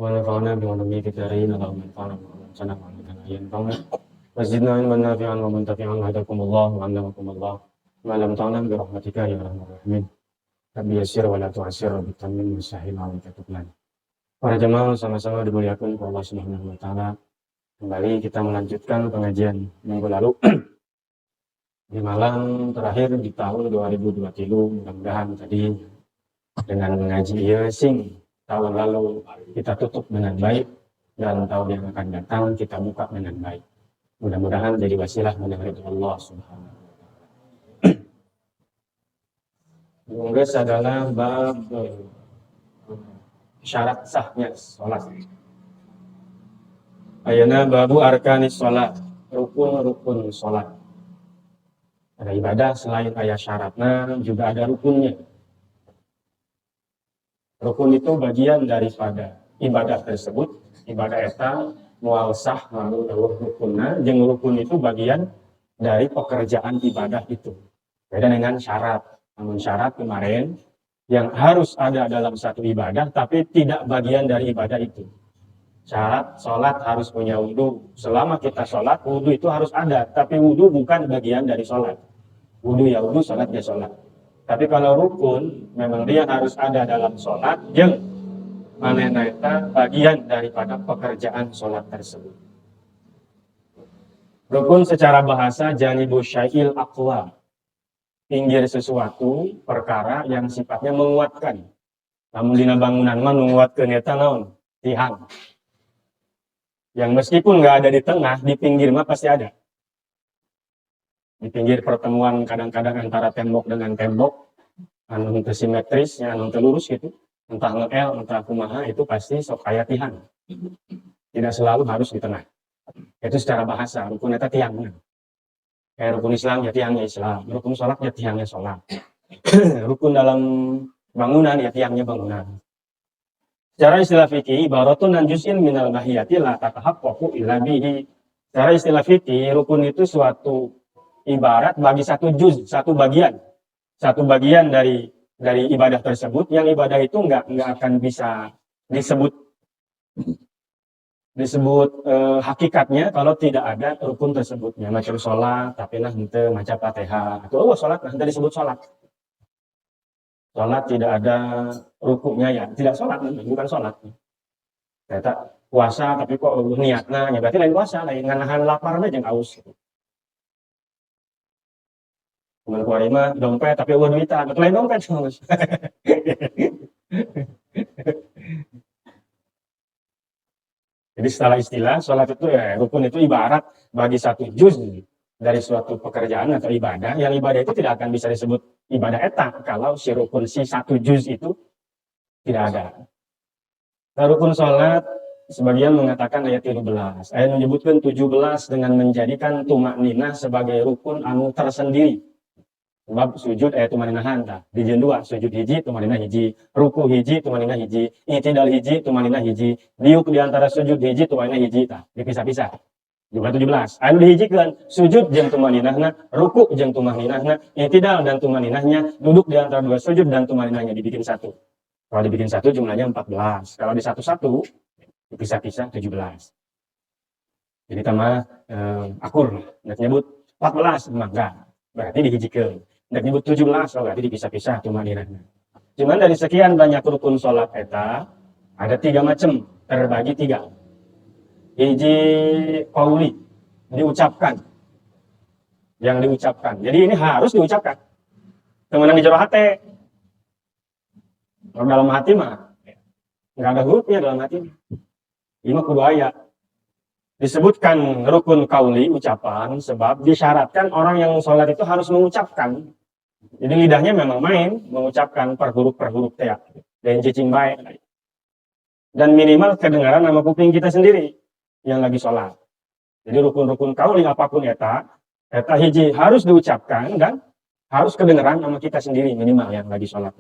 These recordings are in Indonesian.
ونفعنا بعلومه في الدارين اللهم انفعنا بما علمتنا وعلمنا ما ينفعنا وزدنا علما نافعا ومنتفعا وهداكم الله وعلمكم الله ما لم تعلم برحمتك يا ارحم الراحمين. Rabbi yassir wa la tu'assir rabbi tamim wa sahil alika tuklan. Para jemaah sama-sama dimuliakan oleh Allah Subhanahu wa taala. Kembali kita melanjutkan pengajian minggu lalu di malam terakhir di tahun 2023. Mudah-mudahan tadi dengan mengaji sing tahun lalu kita tutup dengan baik dan tahun yang akan datang kita buka dengan baik. Mudah-mudahan jadi wasilah mendengar Allah Subhanahu wa taala. Yang adalah bab syarat sahnya sholat. Ayana babu arkanis sholat, rukun-rukun sholat. Ada ibadah selain ayat syaratnya juga ada rukunnya. Rukun itu bagian daripada ibadah tersebut. Ibadah eta mual sah lalu rukunna, jeung rukun itu bagian dari pekerjaan ibadah itu. Beda dengan syarat. Namun syarat kemarin yang harus ada dalam satu ibadah tapi tidak bagian dari ibadah itu. Syarat sholat harus punya wudu. Selama kita sholat, wudu itu harus ada. Tapi wudu bukan bagian dari sholat. Wudu ya wudu, sholat ya sholat. Tapi kalau rukun, memang dia harus ada dalam sholat, yang manehna eta bagian daripada pekerjaan sholat tersebut. Rukun secara bahasa janibu syai'il aqwa, pinggir sesuatu perkara yang sifatnya menguatkan. Namun dina bangunan mah menguatkeun eta naon? Tihang. Yang meskipun nggak ada di tengah, di pinggir mah pasti ada. Di pinggir pertemuan kadang-kadang antara tembok dengan tembok, anu teu simetris, anu teu lurus gitu, entah nge-L, entah kumaha, itu pasti sok aya tihang. Tidak selalu harus di tengah. Itu secara bahasa, rukun eta tihangna. Kayak rukun Islam ya tiangnya Islam, rukun sholat ya tiangnya sholat. Rukun dalam bangunan ya tiangnya bangunan. Secara istilah fikih, ibaratun an juz'in minal mahiyati la tatahaqqaqu illa bihi. Secara istilah fikih, rukun itu suatu ibarat bagi satu juz, satu bagian dari ibadah tersebut, yang ibadah itu nggak akan bisa disebut hakikatnya kalau tidak ada rukun tersebutnya. Macam sholat tapi lah henteu maca Fatihah atau sholat nah henteu disebut sholat. Sholat tidak ada rukunya ya tidak sholat, bukan sholat. Ternyata puasa tapi kok niatna ya berarti lain puasa, lain nganahan lapar mah jeung aus gitu. Kemudian kuari mah dompet tapi eueuh duitan, betul lain dompet. Jadi setelah istilah, sholat itu ya, rukun itu ibarat bagi satu juz dari suatu pekerjaan atau ibadah, yang ibadah itu tidak akan bisa disebut ibadah eta kalau si rukun si satu juz itu tidak ada. Nah, rukun sholat, sebagian mengatakan ayat 17. Ayat menyebutkan 17 dengan menjadikan tumak ninah sebagai rukun anu tersendiri. Sebab sujud ayat tumaninahan tah. Dijieun dua, sujud hiji tumaninah hiji, ruku hiji tumaninah hiji, i'tidal hiji tumaninah hiji, diuk di antara sujud hiji tumaninah hiji tah, dipisah-pisah. Juga 17. Anu dihijikeun sujud jeung tumaninahna, ruku jeung tumaninahna, i'tidal dan tumaninahnya, duduk di antara dua sujud dan tumaninahnya dibikin satu. Kalau dibikin satu jumlahnya 14. Kalau di satu-satu dipisah-pisah 17. Jadi tambah akur, nggak nyebut 14 enggak. Berarti dihijikeun. Nggak nyebut 17, berarti dipisah-pisah tumaninahna. Cuman dari sekian banyak rukun sholat eta, ada 3 macam, terbagi 3. Hiji qauli, diucapkan. Yang diucapkan. Jadi ini harus diucapkan. Temenan di jero hate. Kalau dalam hati mah, nggak ada hurufnya dalam hati. Ini mah kudu aya. Disebutkan rukun qauli, ucapan, sebab disyaratkan orang yang sholat itu harus mengucapkan. Jadi lidahnya memang main, mengucapkan per huruf teh. Dan cicing baik. Dan minimal kedengaran sama kuping kita sendiri yang lagi sholat. Jadi rukun-rukun qauli apapun eta hiji harus diucapkan dan harus kedengaran sama kita sendiri minimal yang lagi sholat.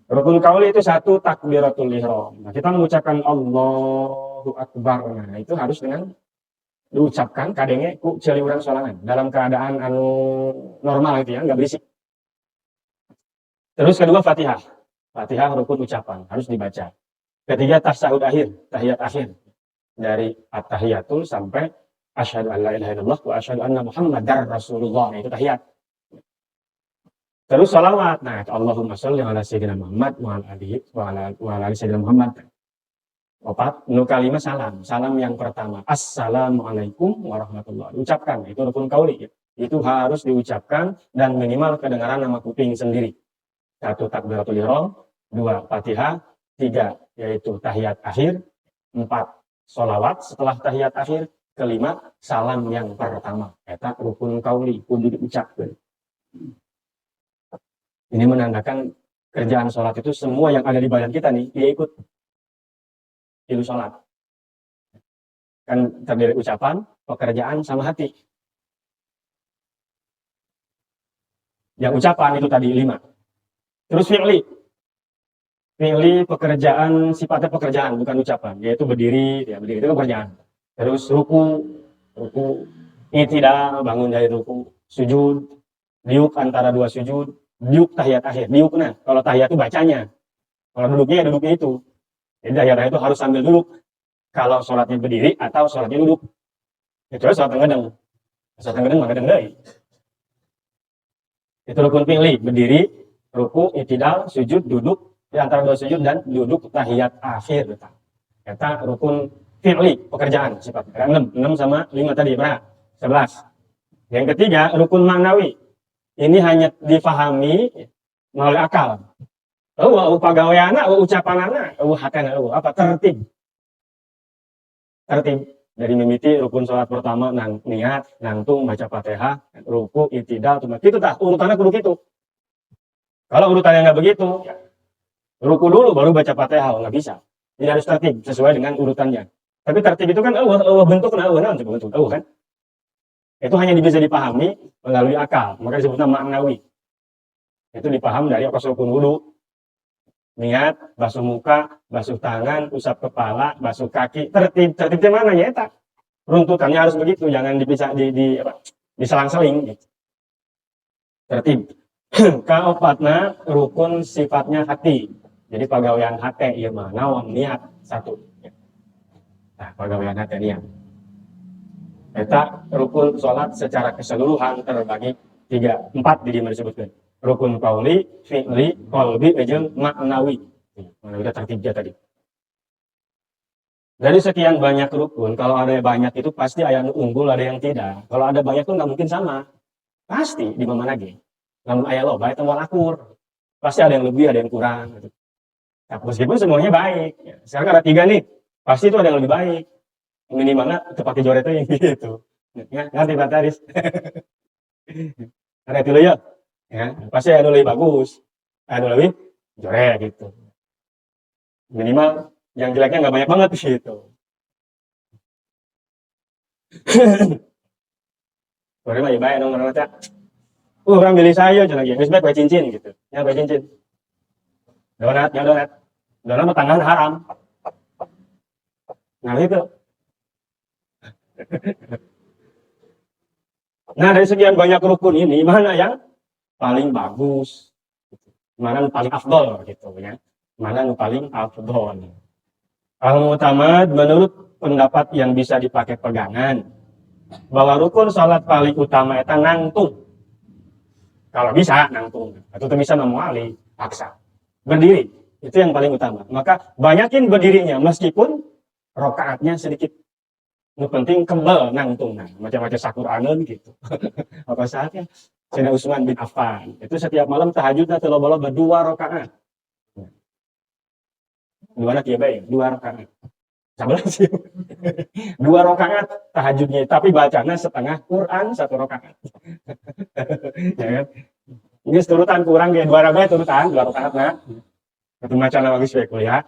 Rukun qauli itu 1 takbiratul ihram. Nah, kita mengucapkan Allahu Akbar. Nah, itu harus dengan diucapkan kadenge ku celiuran solangan dalam keadaan anu normal gitu ya, enggak berisik. Terus kedua Fatihah. Fatihah rukun ucapan, harus dibaca. Ketiga tasyahud akhir, tahiyat akhir. Dari at-tahiyatul sampai asyhadu an la ilaha illallah wa asyhadu anna muhammadar rasulullah. Nah, itu tahiyat. Terus salawat. Nah, Allahumma sholli ala sayyidina Muhammad wa ala alihi wa ala ali sayyidina Muhammad. Opat, nu kalimah salam. Salam yang pertama, assalamualaikum warahmatullahi. Ucapkan, itu rukun qauli. Itu harus diucapkan dan minimal kedengaran nama kuping sendiri. 1 takbiratul ihram, 2 Fatihah, 3 yaitu tahiyat akhir, 4 sholawat setelah tahiyat akhir, 5 salam yang pertama. Eta rukun qauli kudu diucapkan. Ini menandakan kerjaan sholat itu semua yang ada di badan kita nih, dia ikut. Ilu sholat. Kan terdiri ucapan, pekerjaan, sama hati. Yang ucapan itu tadi 5. Terus fi'li. Fi'li pekerjaan, sifatnya pekerjaan, bukan ucapan. Yaitu berdiri, ya berdiri itu pekerjaan. Terus ruku, i'tidal, bangun dari ruku, sujud, diuk antara 2 sujud, diuk tahiyat akhir. Diuknya, kalau tahiyat itu bacanya. Kalau duduknya ya duduknya itu. Jadi tahiyat itu harus sambil duduk. Kalau sholatnya berdiri atau sholatnya duduk. Kecuali sholat ngedeng. Sholat ngedeng mah ngedeng deui. Itu rukun fi'li, berdiri, ruku, i'tidal, sujud, duduk, di antara 2 sujud dan duduk tahiyat akhir. Eta rukun fi'li, pekerjaan sifatnya. 6 sama 5 tadi berapa? 11. Yang ketiga, rukun maknawi. Ini hanya difahami melalui akal. Pagaweana, ucapanana, hatena, apa tertib. Tertib dari mimiti rukun sholat pertama niat, nangtung, baca Fatihah, ruku, i'tidal, itu tah urutannya kudu gitu. Kalau urutannya nggak begitu, ya, ruku dulu baru baca Fatihah, nggak bisa. Jadi harus tertib sesuai dengan urutannya. Tapi tertib itu kan bentuknya bentuk kan. Itu hanya bisa dipahami melalui akal, maka disebutnya maknawi. Itu dipaham dari rukun wudu. Niat, basuh muka, basuh tangan, usap kepala, basuh kaki, tertibnya mana ya eta? Runtutannya harus begitu, jangan dipisah diselang-seling gitu. Tertib. Kaopatna rukun sifatnya hati. Jadi pagawean hati ieu mah naon niat 1. Nah, pagawean hati niat. Eta rukun salat secara keseluruhan terbagi 4 di dieu disebutkeun. Rukun qauli, fi'li, qalbi, jeung maknawi. Mana udah tertibnya tadi. Dari sekian banyak rukun, kalau ada yang banyak itu pasti ada yang unggul, ada yang tidak. Kalau ada banyak itu nggak mungkin sama. Pasti di mana lagi. Namun ayah loba itu moal akur. Pasti ada yang lebih, ada yang kurang. Gitu. Nah, meskipun semuanya baik. Ya. Sekarang ada 3 nih, pasti itu ada yang lebih baik. Minimalnya itu pakai joret itu yang gitu. Ngerti Pak Taris? Ada itu ya. Ya, pasti ada lebih bagus, ada lebih jorek gitu. Minimal yang jeleknya nggak banyak banget gitu. Orang mah ibarat dong orang cak. Orang beli sayur jangan lagi, nggak pakai cincin gitu. Ya pakai cincin. Donat, donat mah tangan haram. Nah itu. Nah dari sekian banyak rukun ini mana yang paling bagus, mana yang paling afdol gitu ya, mana yang paling afdol. Al-Mu'tamad menurut pendapat yang bisa dipakai pegangan bahwa rukun sholat paling utama itu nangtung. Kalau bisa nangtung, atau bisa memuali paksa. Berdiri itu yang paling utama. Maka banyakin berdirinya meskipun rokaatnya sedikit. Yang penting kebal nangtung, macam-macam Sakur'aneun gitu. Apa saatnya? Sayyidina Utsman bin Affan itu setiap malam tahajudnya teu loba-loba 2 rakaat. 2 rakaat. 11 2 rakaat tahajudnya, tapi bacanya setengah Quran 1 rakaat. Ya kan? Ini turutan kurang ge 2 rakaat turutan 2 rakaatna. Itu macana bagus we kuliah.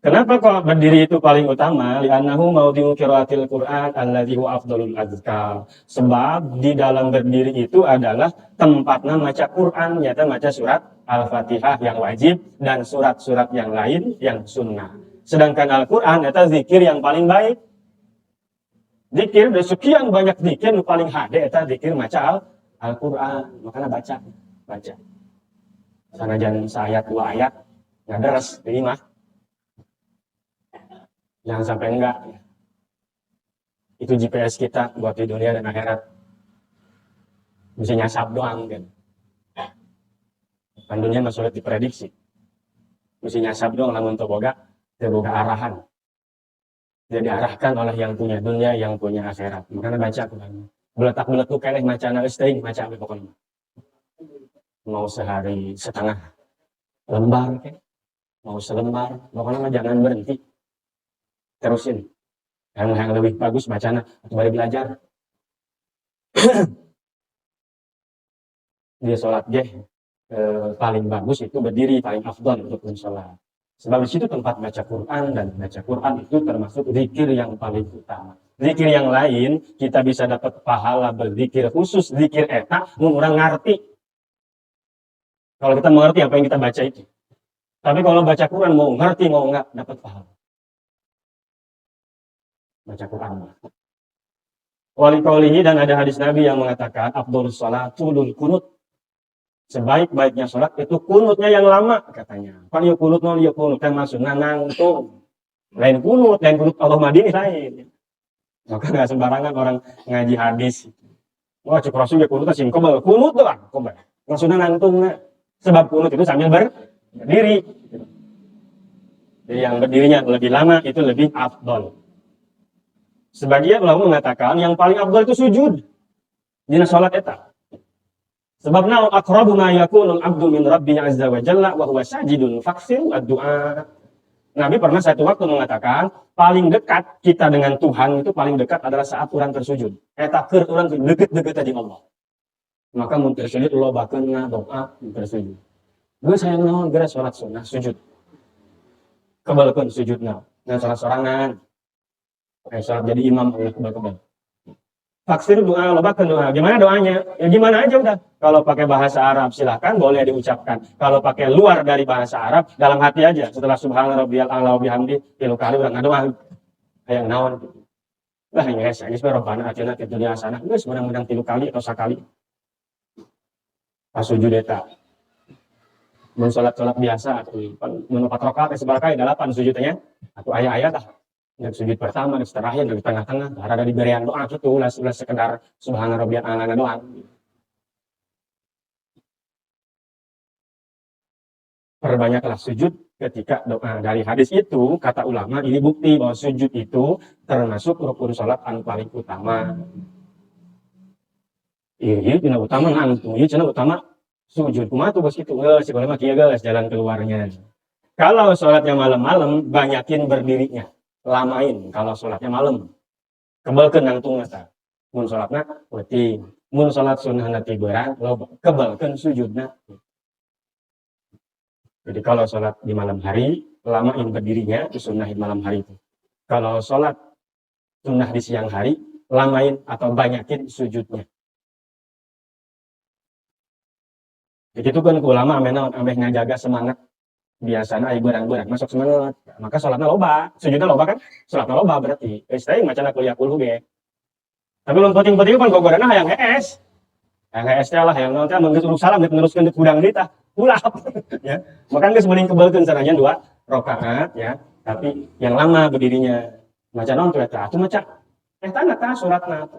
Kenapa kok berdiri itu paling utama? Li'annahu maudhi'u qiraatil Qur'an alladzi huwa afdhalul azkar. Sebab di dalam berdiri itu adalah tempatnya maca Quran, yaitu maca surat Al-Fatihah yang wajib dan surat-surat yang lain yang sunnah. Sedangkan Al-Quran itu zikir yang paling baik. Zikir, dari sekian banyak zikir yang paling hade itu zikir maca Al-Quran. Makanya baca. Sanajan seayat 2 ayat nggak deres ini mah. Jangan sampai enggak. Itu GPS kita buat di dunia dan akhirat. Bisa nyasap doang kan. Kan dunia mah sulit diprediksi. Mesti nyasap doang lamun teu boga arahan. Dia diarahkan oleh yang punya dunia, yang punya akhirat. Makanya baca Quran. Beletak-beletuk keneh macana geus teuing maca pokoknya. Mau sehari setengah lembar kan. Mau selembar, pokoknya mah jangan berhenti. Terusin. Yang lebih bagus bacana atau bari belajar. Dia sholat paling bagus itu berdiri, paling afdal untuk sholat. Sebab di situ tempat baca Quran, dan baca Quran itu termasuk zikir yang paling utama. Zikir yang lain kita bisa dapat pahala berzikir khusus, zikir eta orang ngerti. Kalau kita mengerti apa yang kita baca itu. Tapi kalau baca Quran mau ngerti mau enggak dapat pahala. Baca Quran. Wali dan ada hadis Nabi yang mengatakan afdhalus sholatul kunut. Sebaik-baiknya sholat itu kunutnya yang lama katanya. Kan yuk kunut non yuk kunut kan maksudnya nangtung. Lain kunut Allah madini lain. Maka nggak sembarangan orang ngaji hadis. Wah cek rasul ya kunut sing kobel kunut doang kobel. Maksudnya nangtung. Sebab kunut itu sambil berdiri. Jadi yang berdirinya lebih lama itu lebih afdol. Sebagian ulama mengatakan yang paling afdol itu sujud. Dina sholat eta. Sebab naon aqrabu ma yakunul abdu min rabbih azza wa jalla wa huwa sajidun faksiru ad-du'a. Nabi pernah satu waktu mengatakan, paling dekat kita dengan Tuhan itu paling dekat adalah saat orang tersujud. Eta keur urang deket-deket aja Allah. Maka mun tersujud lobakeun doa tersujud. Geus hayang naon geura salat sunah sujud. Kebalekeun sujudna. Nah salat sorangan. Salat jadi imam kebal-kebal. Faksir doa, lobakan doa. Gimana doanya? Ya gimana aja udah. Kalau pakai bahasa Arab silahkan boleh diucapkan. Kalau pakai luar dari bahasa Arab dalam hati aja. Setelah subhana rabbiyal a'la wa bihamdi tilu kali udah ngadoa. Hayang naon gitu. Lah ya geus rabbana atina fid dunya hasanah. Geus menang-menang tilu kali atau sakali. Pas sujud eta. Mun salat-salat biasa atuh mun 4 rakaat sebaraka 8 sujudnya atuh aya-aya tah. Yang sujud pertama, yang terakhir, yang di tengah-tengah, ada di berian doa gitu, ulah sekedar subhana rabbiyal a'la doang. Perbanyaklah sujud ketika doa. Dari hadis itu, kata ulama, ini bukti bahwa sujud itu termasuk rukun salat anu paling utama. Iya, cenah utama ngantung, iya cenah utama sujud. Kumaha tuh bos kitu? Si ulama kieu geus jalan keluarnya. Kalau salatnya malam-malam, banyakin berdirinya. Lamain kalau sholatnya malam. Kebelkeun nangtung eta. Mun sholatna penting. Mun sholat sunnahna tiduran, kebelkeun sujudna. Jadi kalau sholat di malam hari, lamain berdirinya, itu sunnahin malam hari itu. Kalau sholat sunnah di siang hari, lamain atau banyakin sujudnya. Begitu kan ulama ameh ngajaga semangat. Biasanya aya beurang-beurang masuk semangat. Maka sholatnya loba, sujudnya loba kan? Sholatnya loba berarti. Teuing macana kuliah kulhu ge. Tapi lu penting-penting kan gogorana hayang hees. Hayang hees teh lah hayang naon teh mun geus uruk salam neruskeun di kudang deui tah. Ulah. Ya. Maka geus mending kebelkeun sanajan 2 rakaat ya. Tapi yang lama berdirinya. Maca naon tuh eta? Atuh maca tana tah suratna.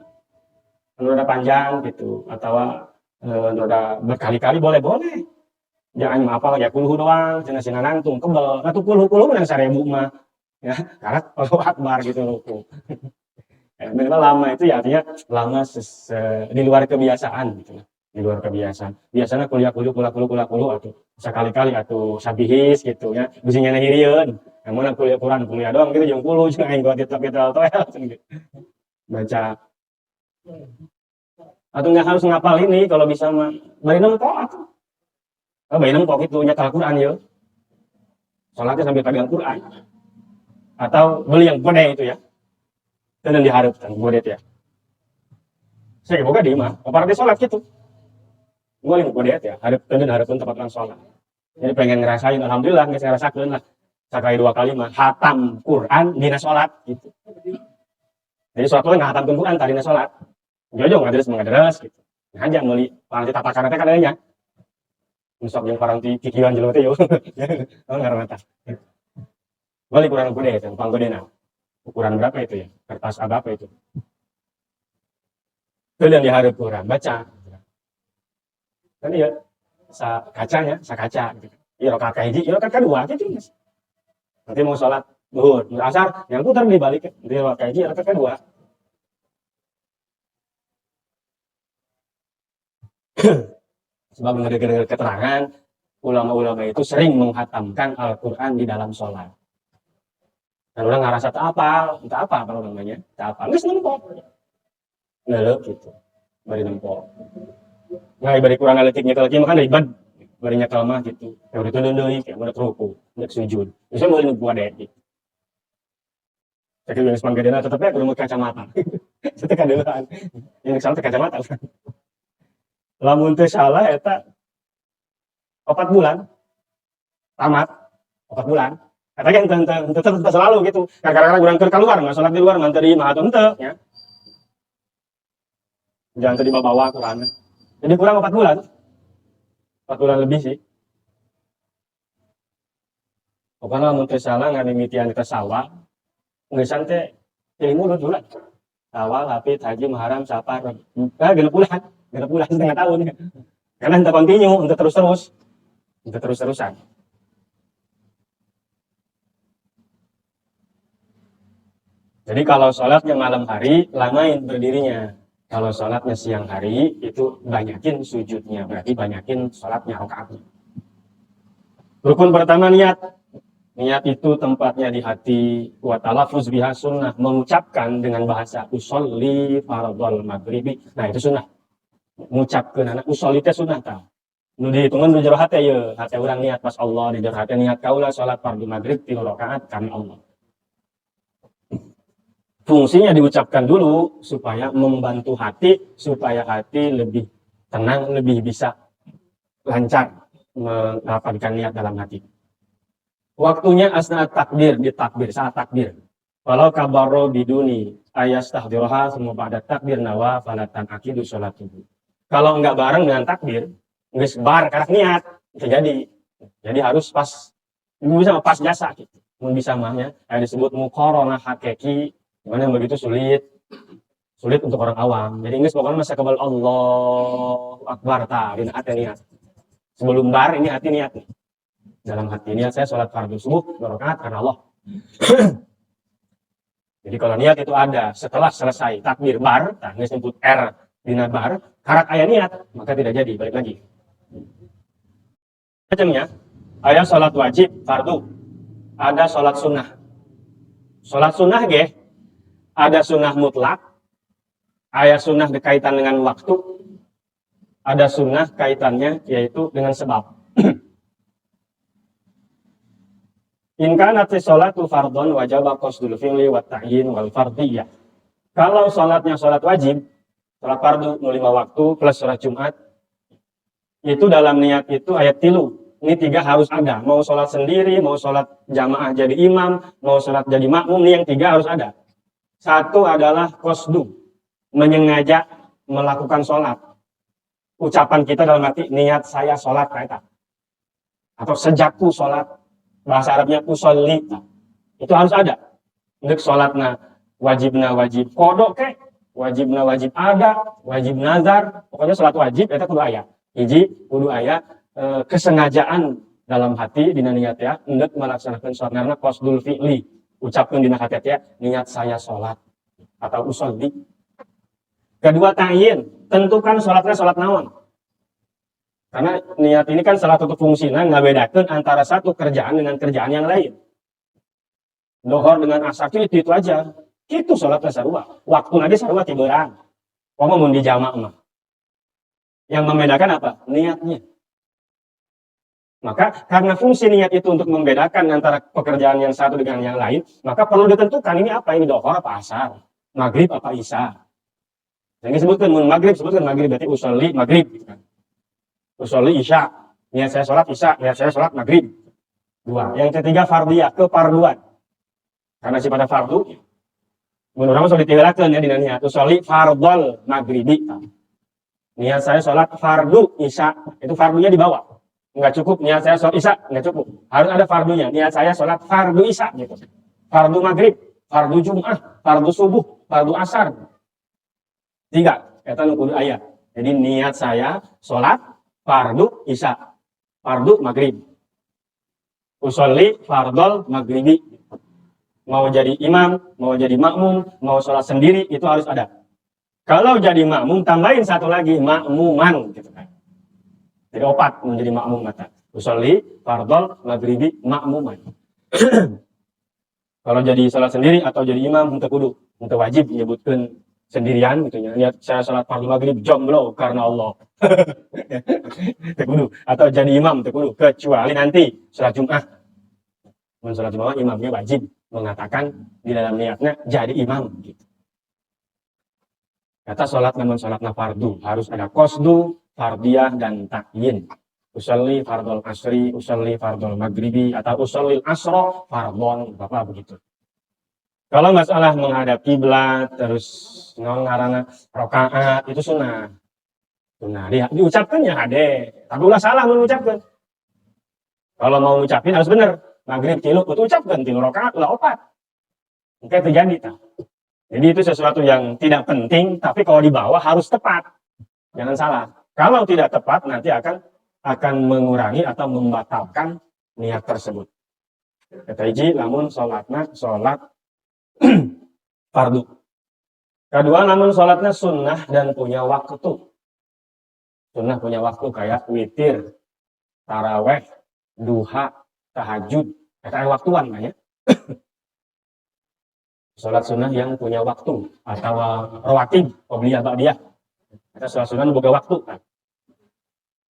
Anu panjang gitu atau berkali-kali boleh. Jangan apa ya kulhu doang, cina nangtung kebel. Atuh kulhu menang 1000 mah. Ya, karena Allahu Akbar gitu ruku. Minimal lama itu ya artinya lama di luar kebiasaan gitu. Di luar kebiasaan. Biasanya kuliah atuh sekali-kali atuh sabihis gitu ya. Bisi nyana hirieun. Namun kuliah Quran kuliah doang gitu jeung kulhu jeung aing gua titel toel gitu. Baca. Atau nggak harus ngapal ini kalau bisa mah. Bari nempok atuh. Bayi kok itu nyetel Quran ya. Sholatnya sambil pegang Quran. Atau beli yang gede itu ya. Dan diharapkan gede ya. Saya boga di imah, apa di sholat gitu. Gue yang gede ya, harapkan tempatkan sholat. Jadi pengen ngerasain, alhamdulillah nggak ngerasain lah. Sekali 2 kali mah hatam Quran dina sholat gitu. Jadi sholat lo nggak hatam Quran tadi dina sholat. Jojo ngadres gitu. Ngajak beli, panti tata cara teh kadanya. Sok yang parang ti kikieuan jelema teh yo. Ngaranna tah. Balik kurang gede itu, panggodena. Ukuran berapa itu ya? Kertas apa itu? Kemudian diharap kurang baca. Kan iya sa kacanya, sa kaca gitu. Iya rakaat kahiji, iya rakaat kedua gitu. Nanti mau sholat zuhur, asar, yang putar dibalik. Nanti rakaat kahiji, rakaat kedua. Sebab mendengar keterangan ulama-ulama itu sering menghatamkan Al-Quran di dalam sholat. Dan orang ngerasa tak apa kalau namanya, tak apa, nggak nempok, ngelep gitu, bari nempok. Nah, bari kurang ngaletiknya kalau makan ribet, bari nyekel mah gitu. Ya udah tuh deui, kayak udah ruku, udah sujud. Bisa mau nunggu ada gitu. Jadi yang sepanggadena tetapnya kudu mau kacamata. Itu kadelaan. Yang salah teh kacamata. Lamun teh salah eta 4 bulan tamat 4 bulan. Kata kan tetap selalu gitu. Kadang-kadang urang keur keluar, nggak sholat di luar, manteri mah atuh henteu ya. Jangan tadi bawa Quran. Jadi kurang 4 bulan. 4 bulan lebih sih. Pokoknya lamun teh salah ngamimitian teh sawah, ngeusan teh ilmu lu dulu. Awal, hafid, haji, muharam, safar. Genep bulan setengah tahun. Karena entah continue, entah terus-terusan. Jadi kalau sholatnya malam hari, lamain berdirinya. Kalau sholatnya siang hari, itu banyakin sujudnya. Berarti banyakin sholatnya rakaatnya. Rukun pertama niat. Niat itu tempatnya di hati. Wa talafuz biha sunnah. Mengucapkan dengan bahasa usolli fardhol maghribi. Nah itu sunnah. Mengucapkan anak usolli itu sunnah tau. Nu dihitungan nu jero hate ye. Hate urang niat pas Allah. Di jero hate niat kaulah sholat fardhu maghrib 3 rakaat karena Allah. Fungsinya diucapkan dulu supaya membantu hati, supaya hati lebih tenang, lebih bisa lancar mendapatkan niat dalam hati. Waktunya asna takbir, di takbir, saat takbir. Kalau kabaro biduni ayas tahdiroha semua pada takbir nawa falatan akidu sholat tubuh. Kalau enggak bareng dengan takbir, nggak sebar karak niat, itu jadi. Jadi harus pas, bisa pas jasa gitu. Bisa mahnya, yang disebut mukorona hakeki, dimana yang begitu sulit untuk orang awam. Jadi Inggris pokoknya masa kebal Allahu Akbar ta, di hati niat. Sebelum bar ini hati niat nih. Dalam hati niat saya sholat fardu subuh 2 rakaat karena Allah. Jadi kalau niat itu ada setelah selesai takbir bar, nah ini disebut R di bar, karak ayat niat maka tidak jadi, balik lagi. Macamnya, ayat sholat wajib fardu, ada sholat sunnah. Sholat sunnah ada sunnah mutlak, ada sunnah berkaitan dengan waktu, ada sunnah kaitannya yaitu dengan sebab. In kanat sholatu fardhon wajaba qasdul fi'li wa ta'yin wal fardiyah. Kalau sholatnya sholat wajib, sholat fardu 5 waktu plus sholat Jumat, itu dalam niat itu ayat 3. Ini 3 harus ada. Mau sholat sendiri, mau sholat jamaah jadi imam, mau sholat jadi makmum, ini yang 3 harus ada. 1 adalah qasdu, menyengaja melakukan sholat. Ucapan kita dalam arti niat saya sholat kayak atau sejakku sholat, bahasa Arabnya usolli, itu harus ada. Untuk sholatna wajibna wajib kodok wajibna wajib ada, wajib nazar, pokoknya sholat wajib itu kudu aya. Hiji kudu aya kesengajaan dalam hati dina niat ya, untuk melaksanakan sholat karena qasdul fi'li. Ucapkan dina hati ya, niat saya sholat atau usolli. Kedua ta'yin, tentukan sholatnya sholat naon. Karena niat ini kan salah satu fungsinya nggak bedakan antara satu kerjaan dengan kerjaan yang lain. Dohor dengan asar itu aja. Itu sholatnya sarua. Waktu lagi sarua tiberang. Ngomong di jamaah mah. Yang membedakan apa? Niatnya. Maka karena fungsi niat itu untuk membedakan antara pekerjaan yang satu dengan yang lain, maka perlu ditentukan ini apa? Ini dohor apa asar? Maghrib apa isya? Yang disebutkan maghrib, sebutkan maghrib berarti usolli maghrib. Usolli isya, niat saya sholat isya, niat saya sholat maghrib. 2. Yang ketiga fardiyah, keparduan. Karena sifatnya fardu, menurut orang sudah ditinggalkan ya dengan niat usolli fardhol maghribi. Niat saya sholat fardu isya, itu fardunya di bawah. Nggak cukup niat saya sholat isya, nggak cukup. Harus ada fardunya. Niat saya sholat fardu isya gitu. Fardu maghrib, fardu jum'ah, fardu subuh, fardu asar. 3. Eta nu kudu aya. Jadi niat saya sholat fardu isya, fardu maghrib. Usolli fardol maghribi. Mau jadi imam, mau jadi makmum, mau sholat sendiri, itu harus ada. Kalau jadi makmum, tambahin satu lagi, makmuman. Gitu kan. Jadi 4 menjadi makmum mata. Usolli fardol maghribi makmuman. Kalau jadi sholat sendiri atau jadi imam, untuk kudu, untuk wajib menyebutkan sendirian gitu ya. Lihat saya sholat fardu maghrib jomblo karena Allah. Tekudu atau jadi imam tekudu kecuali nanti sholat Jumat. Sholat Jumat imamnya wajib mengatakan di dalam niatnya jadi imam gitu. Kata sholat namun sholatna fardu harus ada qasdu, fardiyah dan takyin. Usolli fardol asri, usolli fardol maghribi atau usolli asro fardon, apa begitu. Kalau masalah menghadap kiblat terus ngarana rakaat itu sunnah. Sunnah diucapkan ya ade, tapi ulah salah mengucapkan. Kalau mau ngucapin harus benar. Maghrib tilu itu ucapkan tilu rakaat ulah 4. Itu terjadi tak. Jadi itu sesuatu yang tidak penting, tapi kalau dibawa harus tepat. Jangan salah. Kalau tidak tepat nanti akan mengurangi atau membatalkan niat tersebut. Kata hiji lamun sholatna sholat fardu. Kedua lamun sholatnya sunnah dan punya waktu. Sunnah punya waktu kayak witir, taraweh, duha, tahajud. Kata waktuan kan ya. Sholat sunnah yang punya waktu atau rawatib, qobliyah ba'diyah. Kata sholat sunnah nu boga waktu kan.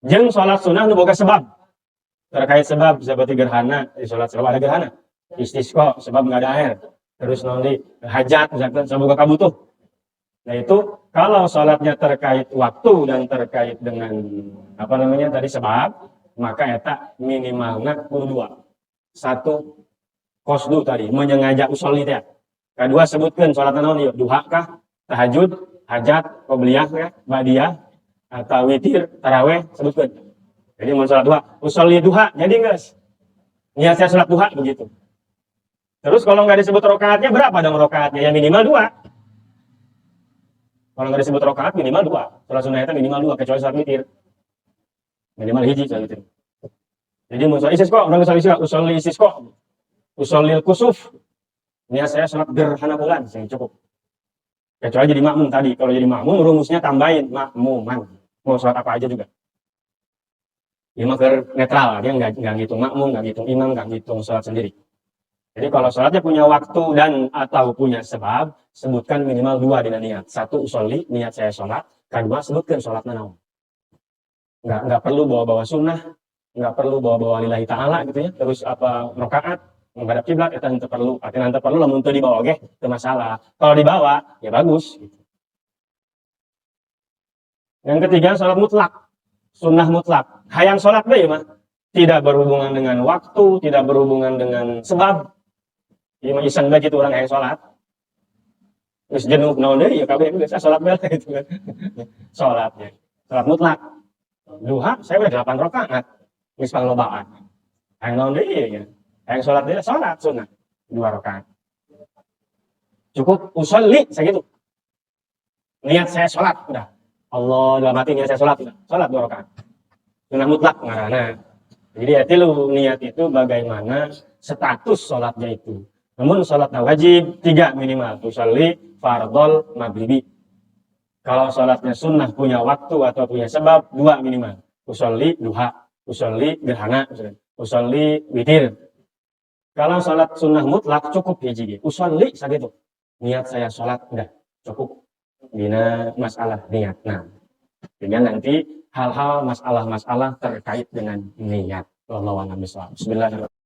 Jeung sholat sunnah nu boga sebab. Terkait sebab seperti gerhana, di sholat sebab ada gerhana. Istisqa sebab nggak ada air. Terus nanti hajat misalkan sebab kabutuh. Nah itu kalau sholatnya terkait waktu dan terkait dengan apa namanya tadi sebab, maka eta minimalnya kudu 2. 1 qasdu tadi menyengaja usolli teh. Kedua sebutkan sholat naon ieu duha kah, tahajud, hajat, qobliyah kah, ba'diyah atau witir, taraweh sebutkan. Jadi mau sholat duha, usolli duha jadi geus. Niat saya sholat duha begitu. Terus kalau nggak disebut rakaatnya berapa dong rakaatnya? Ya minimal 2. Kalau nggak disebut rakaat minimal 2. Sholat sunnah itu minimal 2 kecuali sholat witir. Minimal hiji sholat witir. Jadi mau sholat istisqa, orang sholat istisqa, usolli istisqa, usolli kusuf. Niat saya sholat gerhana bulan, yang cukup. Kecuali jadi makmum tadi. Kalau jadi makmum rumusnya tambahin makmuman. Mau sholat apa aja juga. Imam netral, dia nggak ngitung makmum, nggak ngitung imam, nggak ngitung sholat sendiri. Jadi kalau sholatnya punya waktu dan atau punya sebab, sebutkan minimal 2 dengan niat. 1 usolli, niat saya sholat. Kedua sebutkan sholatnya naon. Nggak perlu bawa-bawa sunnah, nggak perlu bawa-bawa lillahi ta'ala gitu ya. Terus apa rakaat, menghadap kiblat itu henteu perlu. Artinya henteu perlu lamun teu dibawa ge teu masalah. Kalau dibawa ya bagus gitu. Yang ketiga sholat mutlak. Sunnah mutlak. Hayang sholat bae mah tidak berhubungan dengan waktu, tidak berhubungan dengan sebab. Ieu mah iseng bae kitu urang hayang sholat. Geus jenuh naon deui ya kabeh geus sholat bae gitu kan. Sholatnya. Sholat mutlak. Duha saya udah 8 rakaat. Geus panglobaan. Hayang naon deui ya. Hayang sholat deui sholat sunnah 2 rakaat. Cukup usolli sakitu. Niat saya sholat udah. Allah dalam hati niat saya sholat udah. Sholat 2 rakaat. Sunnah mutlak ngaranna. Jadi ya tilu niat itu bagaimana status sholatnya itu. Namun sholatnya wajib 3 minimal. Usolli fardol maghribi. Kalau sholatnya sunnah punya waktu atau punya sebab 2 minimal. Usolli duha, usolli gerhana, usolli witir. Kalau sholat sunnah mutlak cukup hiji. Usolli sakitu. Niat saya sholat udah cukup. Dina masalah niat. Nah, dengan nanti hal-hal masalah-masalah terkait dengan niat. Wallahu a'lam bishawab. Bismillahirrahmanirrahim.